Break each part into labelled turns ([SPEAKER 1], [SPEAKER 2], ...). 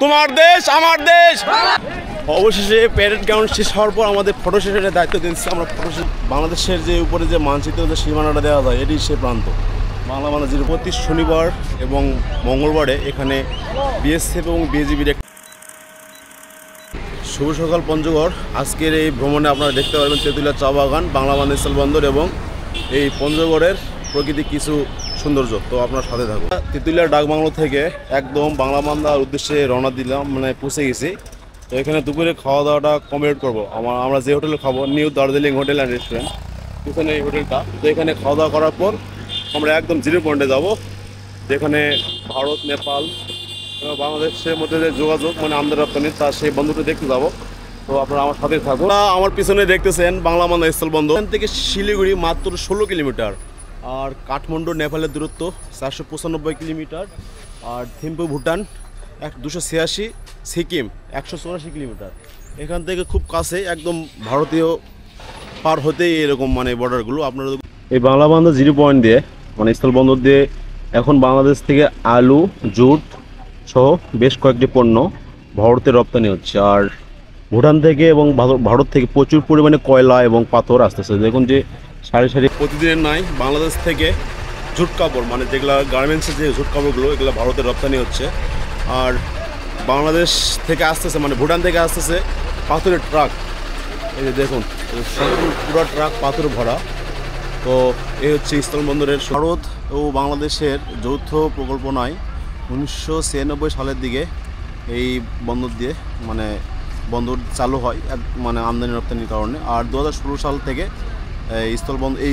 [SPEAKER 1] তোমার দেশ আমার দেশ। অবশেষে প্যারেড গ্রাউন্ড শেষ হওয়ার পর আমাদের ফটো সেশনের দায়িত্ব দিয়েছে। আমরা ফটো বাংলাদেশের যে উপরে যে মানচিত্র যে সীমানাটা দেওয়া যায় এটি সে প্রান্ত বাংলা প্রতি শনিবার এবং মঙ্গলবারে এখানে বিএসএফ এবং বিজিবির শুভ সকাল পঞ্চগড়। আজকের এই ভ্রমণে আপনারা দেখতে পারবেন তেঁতুলিয়া চা বাগান, বাংলা বান্ধব স্থলবন্দর এবং এই পঞ্চগড়ের প্রকৃতিক কিছু সৌন্দর্য। তো আপনার সাথে থাকুন। তেঁতুলিয়া ডাকবাংলো থেকে একদম বাংলা বান্ধার উদ্দেশ্যে রওনা দিলাম, পৌঁছে গেছি। তো এখানে দুপুরে খাওয়া দাওয়াটা কমপ্লিট করবো। আমরা যে হোটেলে খাবো, new Darjeeling hotel and restaurant, এখানে এই হোটেলটা। তো এখানে খাওয়া দাওয়া করার পর আমরা একদম জিরো পয়েন্টে যাবো, যেখানে ভারত, নেপাল এবং বাংলাদেশের মধ্যে যে যোগাযোগ আমদানি রপ্তানি তার সেই বন্ধুটা দেখতে যাবো। তো আপনারা আমার সাথে থাকুন। আমার পিছনে দেখতেছেন বাংলা বান্ধব স্থলবন্দর। এখান থেকে শিলিগুড়ি মাত্র 16 কিলোমিটার, আর কাঠমান্ডু নেপালের দূরত্ব 495 কিলোমিটার, আর থিম্পু ভুটান 286, সিকিম 184 কিলোমিটার। এখান থেকে খুব কাছে, একদম ভারতীয় পার হতেই এরকম বর্ডারগুলো। আপনারা এই বাংলা বান্ধব জিরো পয়েন্ট দিয়ে স্থলবন্দর দিয়ে এখন বাংলাদেশ থেকে আলু, জুট সহ বেশ কয়েকটি পণ্য ভারতে রপ্তানি হচ্ছে। আর ভুটান থেকে এবং ভারত থেকে প্রচুর পরিমাণে কয়লা এবং পাথর আসতেছে। দেখুন যে সারি সারি প্রতিদিনের নাই বাংলাদেশ থেকে জুট কাপড়, যেগুলো গার্মেন্টসের যে জুট কাপড়গুলো, এগুলো ভারতে রপ্তানি হচ্ছে। আর বাংলাদেশ থেকে আসতেছে ভুটান থেকে আসতেছে পাথরের ট্রাক। এই যে দেখুন পুরো ট্রাক পাথর ভরা। তো এই হচ্ছে স্থলবন্দরের। ভারত ও বাংলাদেশের যৌথ প্রকল্প নয়, 1996 সালের দিকে এই বন্দর দিয়ে বন্দর চালু হয় আমদানি রপ্তানির কারণে। আর 2016 সাল থেকে এই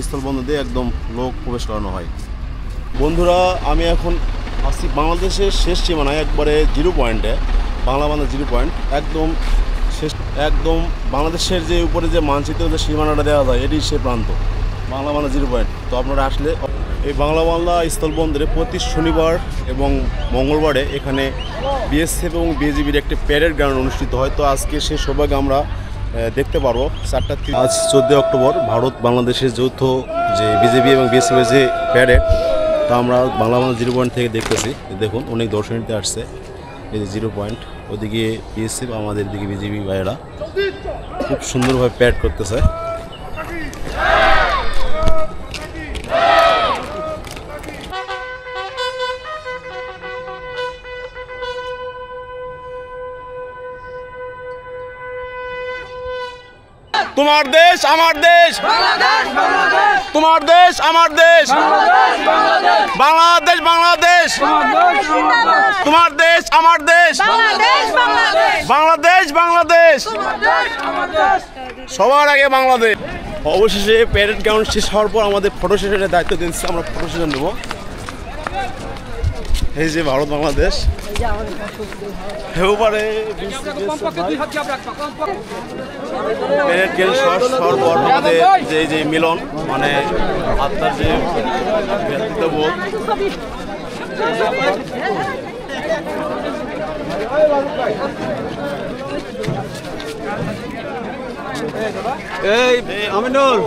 [SPEAKER 1] স্থলবন্দর দিয়ে একদম লোক প্রবেশ করানো হয়। বন্ধুরা, আমি এখন আসছি বাংলাদেশের শেষ সীমানায়, একবারে জিরো পয়েন্টে, বাংলা বান্ধব জিরো পয়েন্ট একদম শেষ। একদম বাংলাদেশের যে উপরে যে মানচিত্র যে সীমানাটা দেওয়া যায় এটি সে প্রান্ত বাংলা বান্ধব জিরো পয়েন্ট। তো আপনারা আসলে এই বাংলা বান্ধব স্থলবন্দরে প্রতি শনিবার এবং মঙ্গলবারে এখানে বিএসএফ এবং বিজিবির একটি প্যারেড গ্রাউন্ড অনুষ্ঠিত হয়। তো আজকে সেই সৌভাগ্য আমরা দেখতে পারবো 4টা। আজ 14 অক্টোবর ভারত বাংলাদেশের যৌথ যে বিজেপি এবং বিএসএফের যে প্যারেড, তা আমরা বাংলা বান্ধব জিরো পয়েন্ট থেকে দেখতেছি। দেখুন অনেক দর্শনার্থী আসছে। এই যে জিরো পয়েন্ট, ওদিকে বিএসএফ, আমাদের দিকে বিজেপি ভাইয়েরা খুব সুন্দরভাবে প্যারেড করতেছে। তোমার দেশ আমার দেশ, তোমার দেশ আমার দেশ, বাংলাদেশ বাংলাদেশ, তোমার দেশ আমার দেশ, বাংলাদেশ বাংলাদেশ, সবার আগে বাংলাদেশ। অবশেষে প্যারেড গ্রাউন্ড শেষ হওয়ার পর আমাদের ফটো সেশনের দায়িত্ব দিয়েছে। আমরা ফটো সেশন নেব। এই যে ভারত বাংলাদেশ, আমাদের যে মিলন আত্মার যে বোধ। এই আমিনুল